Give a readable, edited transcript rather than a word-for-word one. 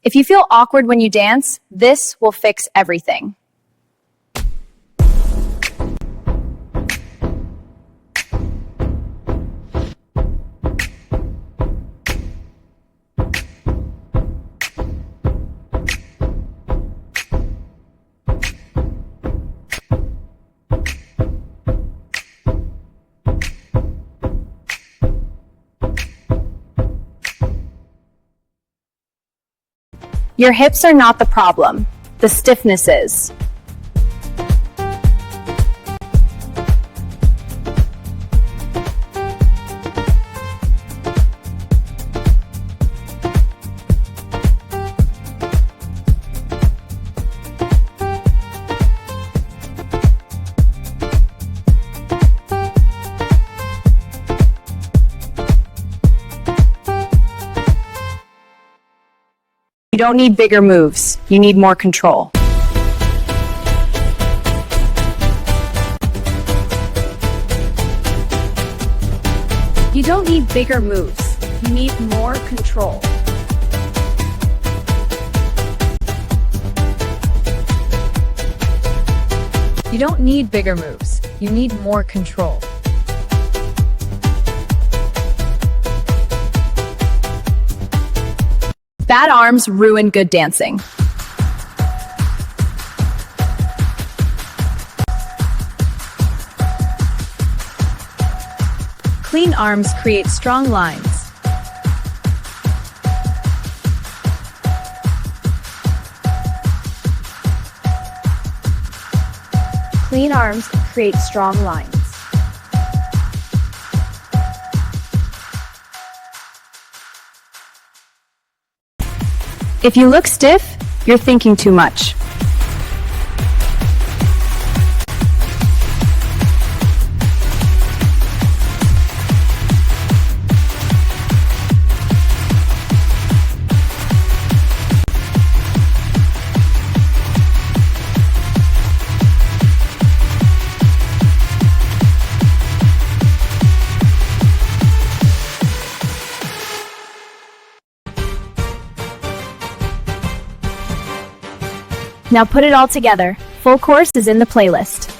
If you feel awkward when you dance, this will fix everything. Your hips are not the problem. The stiffness is. You don't need bigger moves. You need more control. You don't need bigger moves. You need more control. You don't need bigger moves. You need more control. Bad arms ruin good dancing. Clean arms create strong lines. Clean arms create strong lines. If you look stiff, you're thinking too much. Now put it all together. Full course is in the playlist.